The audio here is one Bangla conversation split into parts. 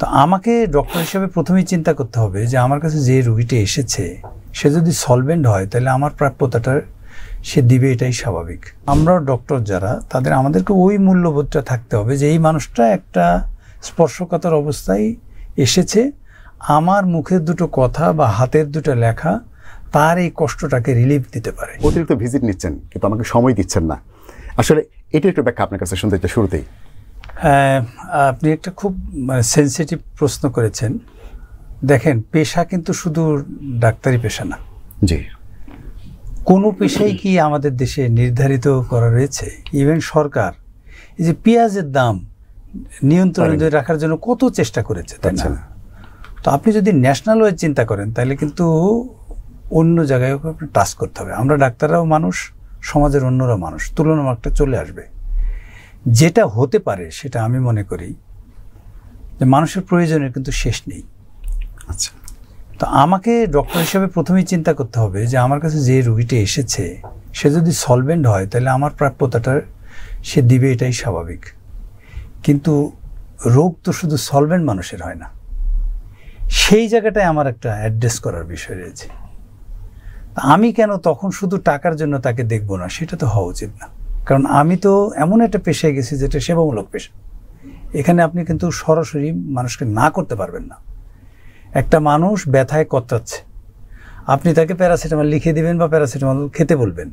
তো আমাকে ডক্টর হিসেবে প্রথমেই চিন্তা করতে হবে যে আমার কাছে যে রোগীটি এসেছে সে যদি সলভেন্ট হয় তাহলে আমার প্রাপ্যতাটা সে দিবে, এটাই স্বাভাবিক। আমরা ডক্টর যারা তাদের আমাদেরকে ওই মূল্যবোধটা থাকতে হবে যে এই মানুষটা একটা স্পর্শকাতর অবস্থায় এসেছে, আমার মুখের দুটো কথা বা হাতের দুটো লেখা তার এই কষ্টটাকে রিলিফ দিতে পারে। অতিরিক্ত ভিজিট নিচ্ছেন কিন্তু আমাকে সময় দিচ্ছেন না, আসলে এটা একটু ব্যাখ্যা আপনার কাছে শুনতে চাই শুরুতেই। আপনি একটা খুব সেন্সিটিভ প্রশ্ন করেছেন। দেখেন, পেশা কিন্তু শুধু ডাক্তারি পেশা না। জি, কোনো পেশাই কি আমাদের দেশে নির্ধারিত করা রয়েছে? ইভেন সরকার এই যে পেঁয়াজের দাম নিয়ন্ত্রণে রাখার জন্য কত চেষ্টা করেছে, তাই না? তো আপনি যদি ন্যাশনাল ওয়াইজ চিন্তা করেন তাহলে কিন্তু অন্য জায়গায় আপনি টাচ করতে হবে। আমরা ডাক্তাররাও মানুষ, সমাজের অন্যরা মানুষ, তুলনামূলকটা চলে আসবে। যেটা হতে পারে সেটা আমি মনে করি যে মানুষের প্রয়োজনের কিন্তু শেষ নেই। আচ্ছা, তো আমাকে ডক্টর হিসেবে প্রথমেই চিন্তা করতে হবে যে আমার কাছে যে রোগীটি এসেছে সে যদি সলভেন্ট হয় তাহলে আমার প্রাপ্যতাটা সে দিবে, এটাই স্বাভাবিক। কিন্তু রোগ তো শুধু সলভেন্ট মানুষের হয় না, সেই জায়গাটায় আমার একটা অ্যাড্রেস করার বিষয় রয়েছে। আমি কেন তখন শুধু টাকার জন্য তাকে দেখবো না, সেটা তো হওয়া উচিত না। কারণ আমি তো এমন একটা পেশায় গেছি যেটা সেবামূলক পেশা। এখানে আপনি কিন্তু সরাসরি মানুষকে না করতে পারবেন না। একটা মানুষ ব্যথায় কতরাচ্ছে, আপনি তাকে প্যারাসিটামল লিখে দিবেন বা প্যারাসিটামল খেতে বলবেন,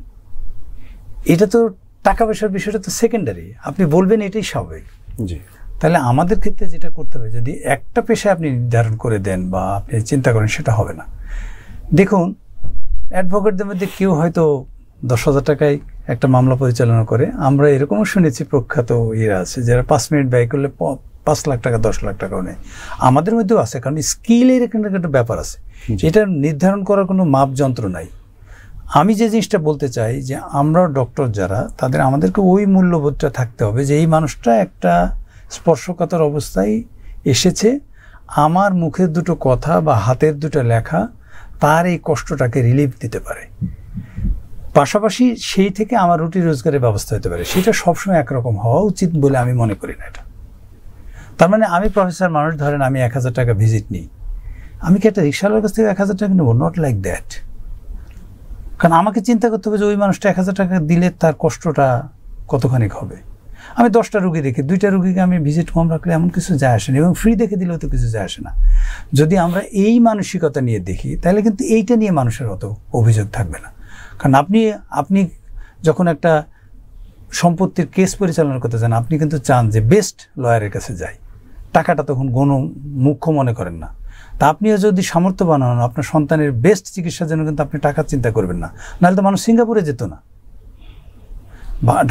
এটা তো টাকা পয়সার বিষয়টা তো সেকেন্ডারি, আপনি বলবেন এটাই স্বাভাবিক। জি, তাহলে আমাদের ক্ষেত্রে যেটা করতে হবে, যদি একটা পেশায় আপনি নির্ধারণ করে দেন বা আপনি চিন্তা করেন, সেটা হবে না। দেখুন, অ্যাডভোকেটদের মধ্যে কেউ হয়তো 10,000 টাকায় একটা মামলা পরিচালনা করে। আমরা এরকমও শুনেছি প্রখ্যাত ইয়েরা আছে যারা 5 মিনিট ব্যয় করলে 5 লাখ টাকা 10 লাখ টাকাও নেয়। আমাদের মধ্যেও আছে, কারণ স্কিলের এখানে একটা ব্যাপার আছে, এটা নির্ধারণ করার কোনো মাপযন্ত্র নাই। আমি যে জিনিসটা বলতে চাই যে আমরা ডক্টর যারা তাদের আমাদেরকে ওই মূল্যবোধটা থাকতে হবে যে এই মানুষটা একটা স্পর্শকাতর অবস্থায় এসেছে, আমার মুখের দুটো কথা বা হাতের দুটো লেখা তার এই কষ্টটাকে রিলিফ দিতে পারে। পাশাপাশি সেই থেকে আমার রুটি রোজগারের ব্যবস্থা হতে পারে। সেটা সবসময় একরকম হওয়া উচিত বলে আমি মনে করি না এটা। তার মানে আমি প্রফেসর মানুষ, ধরেন আমি 1000 টাকা ভিজিট নিই, আমি কি একটা রিক্সাওয়ালার কাছ থেকে 1000 টাকা নেবো? Not like that. কারণ আমাকে চিন্তা করতে হবে যে ওই মানুষটা 1000 টাকা দিলে তার কষ্টটা কতখানি হবে। আমি 10টা রুগী দেখি, 2টা রুগীকে আমি ভিজিট কম রাখলে এমন কিছু যায় আসে না, এবং ফ্রি দেখে দিলেও তো কিছু যায় আসে না। যদি আমরা এই মানসিকতা নিয়ে দেখি তাহলে কিন্তু এইটা নিয়ে মানুষের অত অভিযোগ থাকবে না। কারণ আপনি যখন একটা সম্পত্তির কেস পরিচালনা করতে চান, আপনি কিন্তু চান যে বেস্ট লয়ারের কাছে যাই, টাকাটা তখন মুখ্য মনে করেন না। তা আপনিও যদি সামর্থ্যবান হন, আপনার সন্তানের বেস্ট চিকিৎসার জন্য কিন্তু আপনি টাকার চিন্তা করবেন না। নাহলে তো মানুষ সিঙ্গাপুরে যেত না।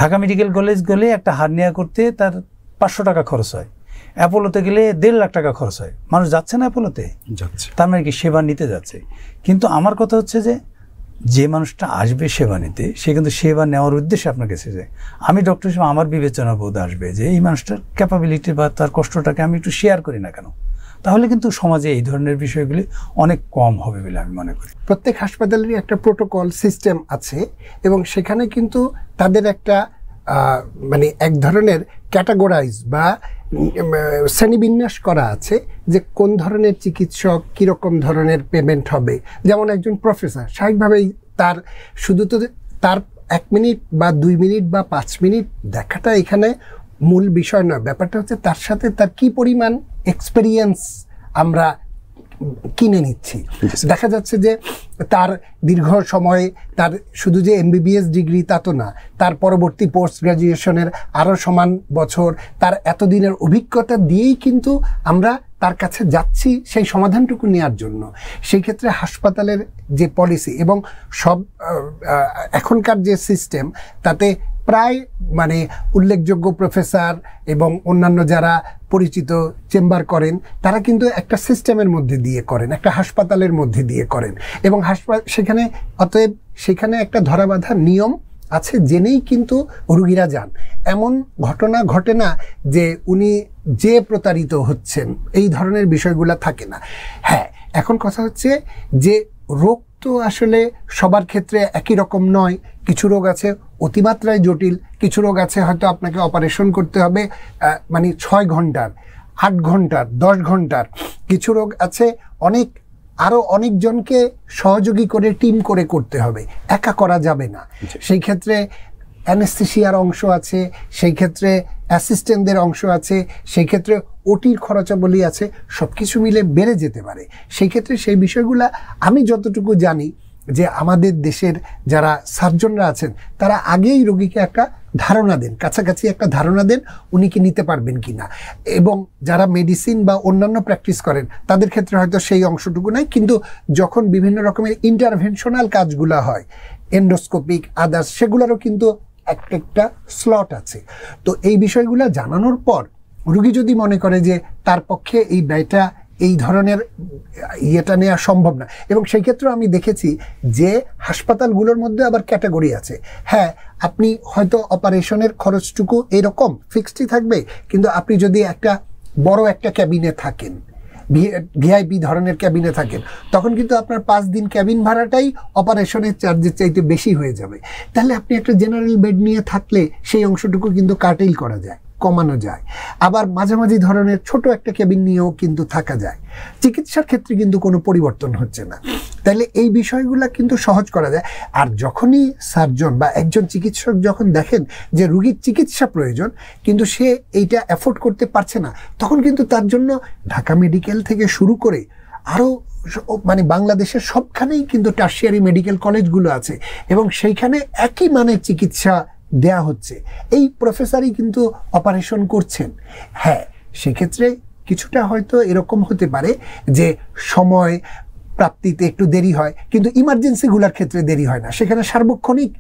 ঢাকা মেডিকেল কলেজ গেলে একটা হার্নিয়া করতে তার 500 টাকা খরচ হয়, অ্যাপোলোতে গেলে 1.5 লাখ টাকা খরচ হয়। মানুষ যাচ্ছে না অ্যাপোলোতে, যাচ্ছে, তার মানে কি সেবা নিতে যাচ্ছে। কিন্তু আমার কথা হচ্ছে যে মানুষটা আসবে সেবা নিতে, সে কিন্তু সেবা নেওয়ার উদ্দেশ্যে আপনার কাছে যায়। আমি ডক্টর হিসেবে আমার বিবেচনা বোধ আসবে যে এই মানুষটার ক্যাপাবিলিটি বা তার কষ্টটাকে আমি একটু শেয়ার করি না কেন, তাহলে কিন্তু সমাজে এই ধরনের বিষয়গুলি অনেক কম হবে বলে আমি মনে করি। প্রত্যেক হাসপাতালেরই একটা প্রোটোকল সিস্টেম আছে, এবং সেখানে কিন্তু তাদের একটা মানে এক ধরনের ক্যাটাগরাইজ বা শ্রেণীবিন্যাস করা আছে যে কোন ধরনের চিকিৎসক কীরকম ধরনের পেমেন্ট হবে। যেমন একজন প্রফেসর স্বাভাবিকভাবেই তার শুধু তো তার 1 মিনিট বা 2 মিনিট বা 5 মিনিট দেখাটা এখানে মূল বিষয় নয়। ব্যাপারটা হচ্ছে তার সাথে তার কি পরিমাণ এক্সপেরিয়েন্স আমরা কিনে নিচ্ছি। দেখা যাচ্ছে যে তার দীর্ঘ সময়ে তার শুধু যে MBBS ডিগ্রি তা তো না, তার পরবর্তী পোস্ট গ্র্যাজুয়েশনের আরও সমান বছর, তার এতদিনের অভিজ্ঞতা দিয়েই কিন্তু আমরা তার কাছে যাচ্ছি সেই সমাধানটুকু নেওয়ার জন্য। সেই ক্ষেত্রে হাসপাতালের যে পলিসি এবং সব এখনকার যে সিস্টেম, তাতে প্রায় মানে উল্লেখযোগ্য প্রফেসর এবং অন্যান্য যারা পরিচিত চেম্বার করেন, তারা কিন্তু একটা সিস্টেমের মধ্যে দিয়ে করেন, একটা হাসপাতালের মধ্যে দিয়ে করেন, এবং সেখানে অতএব সেখানে একটা ধরাবাঁধা নিয়ম আছে, জেনেই কিন্তু রুগীরা যান। এমন ঘটনা ঘটে না যে উনি যে প্রতারিত হচ্ছেন, এই ধরনের বিষয়গুলো থাকে না। হ্যাঁ, এখন কথা হচ্ছে যে রোগ তো আসলে সবার ক্ষেত্রে একই রকম নয়। কিছু রোগ আছে অতিমাত্রায় জটিল, কিছু রোগ আছে হয়তো আপনাকে অপারেশন করতে হবে মানে 6 ঘন্টার। 8 ঘন্টার 10 ঘন্টার, কিছু রোগ আছে আরো অনেকজনকে সহযোগী করে টিম করে করতে হবে, একা করা যাবে না। সেই ক্ষেত্রে অ্যানেস্থেসিয়ার অংশ আছে, সেই ক্ষেত্রে অ্যাসিস্ট্যান্টদের অংশ আছে, সেই ক্ষেত্রে ওটির খরচাবলী আছে, সব কিছু মিলে বেড়ে যেতে পারে। সেই ক্ষেত্রে সেই বিষয়গুলা আমি যতটুকু জানি যে আমাদের দেশের যারা সার্জনরা আছেন তারা আগেই রোগীকে একটা ধারণা দেন, কাছাকাছি একটা ধারণা দেন উনি কি নিতে পারবেন কি না। এবং যারা মেডিসিন বা অন্যান্য প্র্যাকটিস করেন তাদের ক্ষেত্রে হয়তো সেই অংশটুকু নাই, কিন্তু যখন বিভিন্ন রকমের ইন্টারভেনশনাল কাজগুলো হয়, এন্ডোস্কোপিক আদার্স, সেগুলোরও কিন্তু একটা স্লট আছে। তো এই বিষয়গুলো জানানোর পর রোগী যদি মনে করে যে তার পক্ষে এই ব্যয়টা, এই ধরনের ইয়েটা নেওয়া সম্ভব না, এবং সেই ক্ষেত্রে আমি দেখেছি যে হাসপাতালগুলোর মধ্যে আবার ক্যাটাগরি আছে। হ্যাঁ, আপনি হয়তো অপারেশনের খরচটুকু এরকম ফিক্সডই থাকবে, কিন্তু আপনি যদি একটা বড় একটা ক্যাবিনে থাকেন, ভিআইপি ধরনের ক্যাবিনে থাকেন, তখন কিন্তু আপনার 5 দিন ক্যাবিন ভাড়াটাই অপারেশনের চার্জের চাইতে বেশি হয়ে যাবে। তাহলে আপনি একটা জেনারেল বেড নিয়ে থাকলে সেই অংশটুকু কিন্তু কাটেল করা যায়, কমানো যায়। আবার মাঝামাঝি ধরনের ছোট একটা কেবিন নিয়েও কিন্তু থাকা যায়। চিকিৎসার ক্ষেত্রে কিন্তু কোনো পরিবর্তন হচ্ছে না। তাহলে এই বিষয়গুলো কিন্তু সহজ করা যায়। আর যখনই সার্জন বা একজন চিকিৎসক যখন দেখেন যে রোগীর চিকিৎসা প্রয়োজন কিন্তু সে এইটা অ্যাফোর্ড করতে পারছে না, তখন কিন্তু তার জন্য ঢাকা মেডিকেল থেকে শুরু করে আরও মানে বাংলাদেশের সবখানেই কিন্তু টার্সিয়ারি মেডিকেল কলেজগুলো আছে এবং সেইখানে একই মানের চিকিৎসা দেয়া হচ্ছে। এই প্রফেসরই কিন্তু অপারেশন করছেন। হ্যাঁ, সেক্ষেত্রে কিছুটা হয়তো এরকম হতে পারে যে সময় প্রাপ্তিতে একটু দেরি হয়, কিন্তু ইমার্জেন্সিগুলোর ক্ষেত্রে দেরি হয় না। সেখানে সার্বক্ষণিক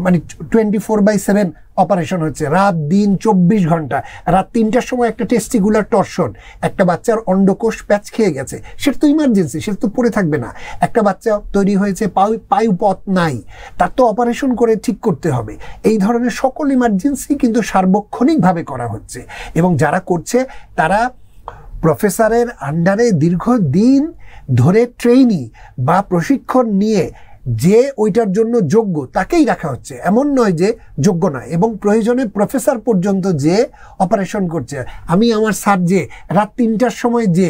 মানে 24/7 অপারেশন হচ্ছে, রাত দিন 24 ঘন্টা। রাত 3টার সময় একটা টেস্টিকুলার টর্শন, একটা বাচ্চার অন্ডকোষ প্যাচ খেয়ে গেছে, সেটা তো ইমার্জেন্সি, সেটা তো পড়ে থাকবে না। একটা বাচ্চা তৈরি হয়েছে, পায়ুপথ নাই, তার তো অপারেশন করে ঠিক করতে হবে। এই ধরনের সকল ইমার্জেন্সি কিন্তু সার্বক্ষণিকভাবে করা হচ্ছে এবং যারা করছে তারা প্রফেসরের আন্ডারে দীর্ঘদিন ধরে ট্রেইনি বা প্রশিক্ষণ নিয়ে যে ওইটার জন্য যোগ্য তাকেই রাখা হচ্ছে, এমন নয় যে যোগ্য নয়। এবং প্রয়োজনে প্রফেসর পর্যন্ত যে অপারেশন করছে। আমি আমার স্যার যে রাত 3টার সময় যে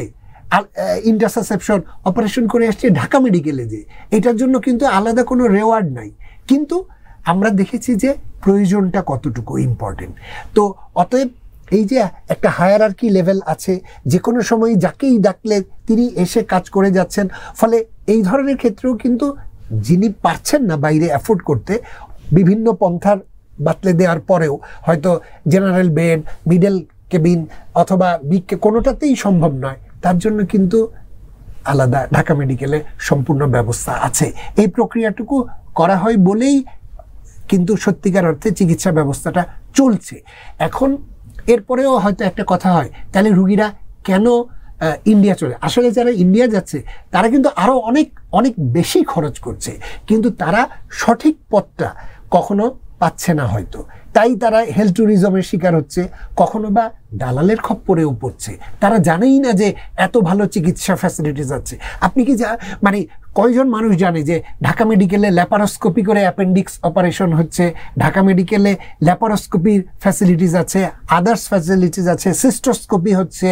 ইন্টারসেপশন অপারেশন করে আসছে ঢাকা মেডিকেলে, যে এটার জন্য কিন্তু আলাদা কোনো রেওয়ার্ড নাই, কিন্তু আমরা দেখেছি যে প্রয়োজনটা কতটুকু ইম্পর্টেন্ট। তো অতএব এই যে একটা হায়ারার্কি লেভেল আছে, যে কোনো সময় যাকেই ডাকলে তিনি এসে কাজ করে যাচ্ছেন। ফলে এই ধরনের ক্ষেত্রেও কিন্তু যিনি পারছেন না বাইরে অ্যাফোর্ড করতে, বিভিন্ন পন্থার বাতলে দেওয়ার পরেও হয়তো জেনারেল বেড, মিডল কেবিন অথবা কোনোটাতেই সম্ভব নয়, তার জন্য কিন্তু আলাদা ঢাকা মেডিকেলে সম্পূর্ণ ব্যবস্থা আছে। এই প্রক্রিয়াটুকু করা হয় বলেই কিন্তু সত্যিকার অর্থে চিকিৎসা ব্যবস্থাটা চলছে। এখন এরপরেও হয়তো একটা কথা হয়, তাহলে রুগীরা কেন ইন্ডিয়া চলে? আসলে যারা ইন্ডিয়া যাচ্ছে তারা কিন্তু আরও অনেক অনেক বেশি খরচ করছে, কিন্তু তারা সঠিক পথটা কখনো পাচ্ছে না হয়তো, তাই তারা হেলথ ট্যুরিজমের শিকার হচ্ছে, কখনো বা দালালের খপ্পরেও পড়ছে। তারা জানেই না যে এত ভালো চিকিৎসা ফ্যাসিলিটিস আছে। আপনি কি মানে কয়জন মানুষ জানে যে ঢাকা মেডিকেলে ল্যাপারোস্কোপি করে অ্যাপেন্ডিক্স অপারেশন হচ্ছে, ঢাকা মেডিকেলে ল্যাপারোস্কোপির ফ্যাসিলিটিস আছে, আদার্স ফ্যাসিলিটিস আছে, সিস্টোস্কোপি হচ্ছে,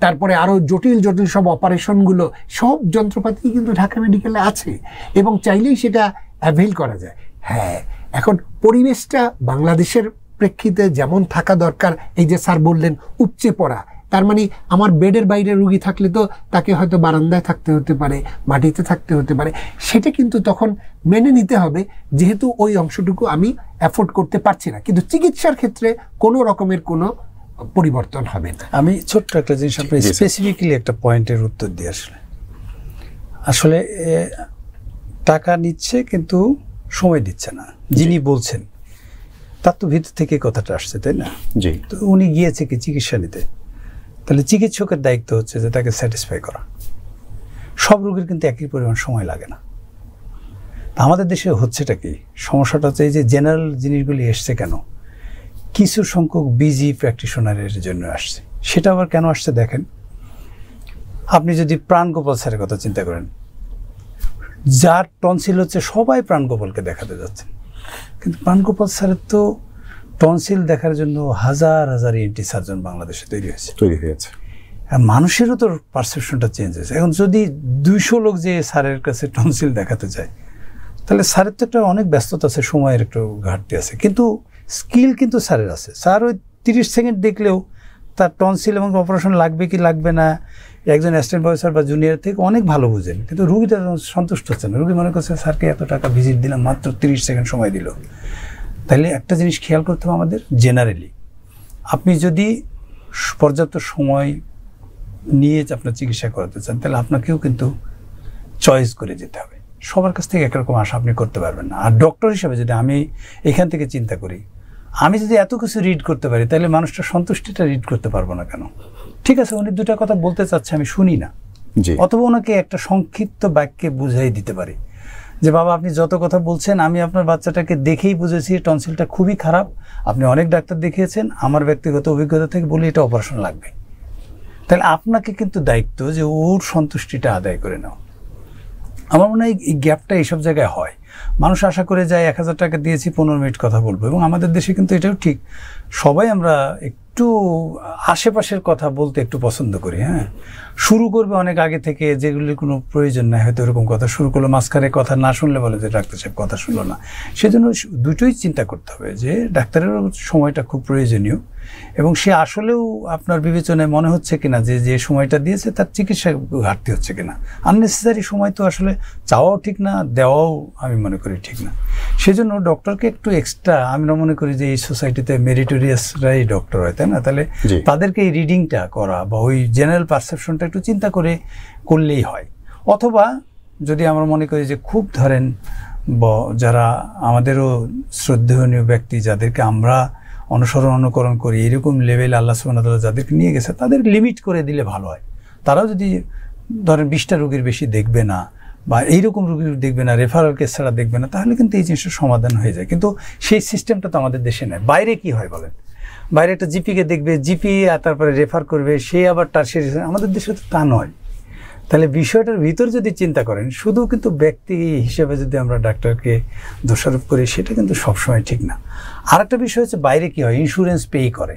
তারপরে আরও জটিল জটিল সব অপারেশনগুলো, সব যন্ত্রপাতি কিন্তু ঢাকা মেডিকেলে আছে এবং চাইলেই সেটা অ্যাভেল করা যায়। হ্যাঁ, এখন পরিবেশটা বাংলাদেশের প্রেক্ষিতে যেমন থাকা দরকার, এই যে স্যার বললেন উপচে পড়া, তার মানে আমার বেডের বাইরে রুগী থাকলে তো তাকে হয়তো বারান্দায় থাকতে হতে পারে, মাটিতে থাকতে হতে পারে, সেটা কিন্তু তখন মেনে নিতে হবে, যেহেতু ওই অংশটুকু আমি অ্যাফোর্ড করতে পারছি না। কিন্তু চিকিৎসার ক্ষেত্রে কোনো রকমের কোনো পরিবর্তন হবে না। আমি ছোট্ট একটা জিনিস আপনি স্পেসিফিক্যালি একটা পয়েন্টের উত্তর দিয়ে আসলে টাকা নিচ্ছে কিন্তু সময় দিচ্ছে না, যিনি বলছেন তার তো ভিতর থেকে কথাটা আসছে, তাই না? জি। তো উনি গিয়েছে কি চিকিৎসা নিতে, তাহলে চিকিৎসকের দায়িত্ব হচ্ছে যে তাকে স্যাটিসফাই করা। সব রোগীর কিন্তু একই পরিমাণ সময় লাগে না। আমাদের দেশে হচ্ছেটা কি, সমস্যাটা হচ্ছে এই যে জেনারেল জিনিসগুলি এসছে কেন, কিছু সংখ্যক বিজি প্র্যাকটিশনারের জন্য আসছে। সেটা আবার কেন আসছে দেখেন, আপনি যদি প্রাণগোপাল স্যারের কথা চিন্তা করেন, যার টনসিল হচ্ছে সবাই প্রাণগোপালকে দেখাতে যাচ্ছেন, কিন্তু প্রাণগোপাল স্যারের তো টনসিল দেখার জন্য হাজার হাজার এন্টি সার্জন বাংলাদেশে তৈরি হয়েছে। আর মানুষেরও তো পারসেপশনটা চেঞ্জ হয়েছে। এখন যদি 200 লোক যে স্যারের কাছে টনসিল দেখাতে যায়, তাহলে স্যারের তো একটা অনেক ব্যস্ততা আছে, সময়ের একটু ঘাটতি আছে, কিন্তু স্কিল কিন্তু স্যারের আছে। স্যার ওই 30 সেকেন্ড দেখলেও তার টনসিল এবং অপারেশন লাগবে কি লাগবে না একজন অ্যাসিস্ট্যান্ট প্রফেসর বা জুনিয়র থেকে অনেক ভালো বুঝেন, কিন্তু রুগীটা সন্তুষ্ট হচ্ছে না। রুগী মনে করছে স্যারকে এত টাকা ভিজিট দিলাম, মাত্র 30 সেকেন্ড সময় দিল। তাহলে একটা জিনিস খেয়াল করতে হবে আমাদের, জেনারেলি আপনি যদি পর্যাপ্ত সময় নিয়ে আপনার চিকিৎসা করাতে চান, তাহলে আপনাকেও কিন্তু চয়েস করে যেতে হবে। সবার কাছ থেকে একরকম আশা আপনি করতে পারবেন না। আর ডক্টর হিসাবে যদি আমি এখান থেকে চিন্তা করি, আমি যদি এত কিছু রিড করতে পারি, তাহলে মানুষটা সন্তুষ্টিটা রিড করতে পারবো না কেন? ঠিক আছে, উনি 2টা কথা বলতে চাচ্ছে, আমি শুনি না, অথবা ওনাকে একটা সংক্ষিপ্ত বাক্যে বুঝাই দিতে পারি যে বাবা আপনি যত কথা বলছেন, আমি আপনার বাচ্চাটাকে দেখেই বুঝেছি টনসিলটা খুবই খারাপ, আপনি অনেক ডাক্তার দেখিয়েছেন, আমার ব্যক্তিগত অভিজ্ঞতা থেকে বলি এটা অপারেশন লাগবে। তাহলে আপনাকে কিন্তু দায়িত্ব যে ওর সন্তুষ্টিটা আদায় করে নাও। আমার মনে হয় এই গ্যাপটা এইসব জায়গায় হয়। মানুষ আশা করে যায় 1000 টাকা দিয়েছি 15 মিনিট কথা বলবো, এবং আমাদের দেশে কিন্তু এটাও ঠিক, সবাই আমরা একটু আশেপাশের কথা বলতে একটু পছন্দ করি। হ্যাঁ, শুরু করবে অনেক আগে থেকে, যেগুলির কোনো প্রয়োজন নাই, হয়তো এরকম কথা শুরু করলো, মাঝখানে কথা না শুনলে বলে যে ডাক্তার সাহেব কথা শুনলো না। সেজন্য দুটোই চিন্তা করতে হবে যে ডাক্তারেরও সময়টা খুব প্রয়োজনীয়, এবং সে আসলেও আপনার বিবেচনায় মনে হচ্ছে কিনা যে যে সময়টা দিয়েছে তার চিকিৎসা ঘাটতি হচ্ছে কিনা। আননেসেসারি সময় তো আসলে চাওয়াও ঠিক না, দেওয়াও আমি মনে করি ঠিক না। সেজন্য ডক্টরকে একটু এক্সট্রা, আমরা মনে করি যে এই সোসাইটিতে মেরিটোরিয়াসরাই ডক্টর হয়, তাই না? তাহলে তাদেরকে এই রিডিংটা করা বা ওই জেনারেল পারসেপশনটা একটু চিন্তা করে করলেই হয়। অথবা যদি আমরা মনে করি যে খুব ধরেন যারা আমাদেরও শ্রদ্ধেয় ব্যক্তি, যাদেরকে আমরা অনুকরণ করি, এরকম লেভেল আল্লাহ সুবহানাহু ওয়া তাআলা যাদেরকে নিয়ে গেছে, তাদের লিমিট করে দিলে ভালো হয়। তারাও যদি ধরেন 20টা রোগীর বেশি দেখবে না, বা এইরকম রোগী দেখবে না, রেফারাল কেস ছাড়া দেখবে না, তাহলে কিন্তু এই জিনিসটা সমাধান হয়ে যায়। কিন্তু সেই সিস্টেমটা তো আমাদের দেশে নেই। বাইরে কি হয় বলেন? বাইরে একটা জিপিকে দেখবে, জিপি আর তারপরে রেফার করবে, সে আবার টার্সিয়ারি। আমাদের দেশে তো তা নয়। তাহলে বিষয়টার ভিতর যদি চিন্তা করেন, শুধু কিন্তু ব্যক্তি হিসেবে যদি আমরা ডাক্তারকে দোষারোপ করি, সেটা কিন্তু সবসময় ঠিক না। আর একটা বিষয় হচ্ছে বাইরে কি হয়, ইন্স্যুরেন্স পে করে।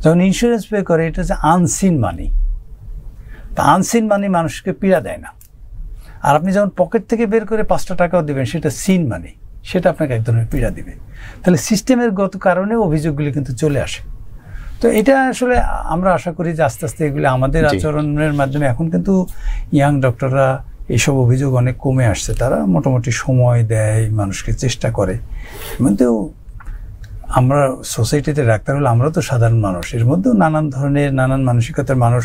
যখন ইন্স্যুরেন্স পে করে, এটা হচ্ছে আনসিন মানি। তা আনসিন মানি মানুষকে পীড়া দেয় না। আর আপনি যখন পকেট থেকে বের করে 5টা টাকাও দেবেন, সেটা সিন মানি, সেটা আপনাকে এক ধরনের পীড়া দিবে। তাহলে সিস্টেমের গত কারণে অভিযোগগুলি কিন্তু চলে আসে। তো এটা আসলে আমরা আশা করি যে আস্তে আস্তে এগুলো আমাদের আচরণের মাধ্যমে, এখন কিন্তু ইয়াং ডক্টররা এইসব অভিযোগ অনেক কমে আসছে। তারা মোটামুটি সময় দেয়, মানুষকে চেষ্টা করে। কিন্তু আমরা সোসাইটিতে ডাক্তার হলে আমরা তো সাধারণ মানুষ, এর মধ্যেও নানান ধরনের নানান মানসিকতার মানুষ,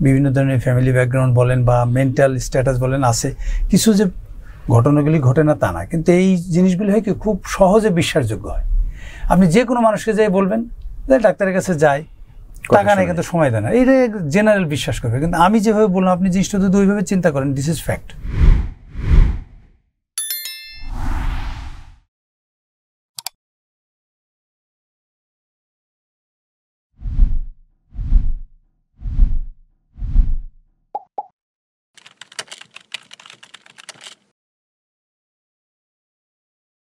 বিভিন্ন ধরনের ফ্যামিলি ব্যাকগ্রাউন্ড বলেন বা মেন্টাল স্ট্যাটাস বলেন আছে। কিছু যে ঘটনাগুলি ঘটে না তা না, কিন্তু এই জিনিসগুলি হয় কি খুব সহজে বিশ্বাসযোগ্য হয়। আপনি যে কোনো মানুষকে যাই বলবেন ডাক্তারের কাছে যাই, টাকা নেই কিন্তু সময় দেয় না, এটা জেনারেল বিশ্বাস করবে। কিন্তু আমি যেভাবে বললাম, আপনি জিনিসটা যদি ওইভাবে চিন্তা করেন, দিস ইজ ফ্যাক্ট।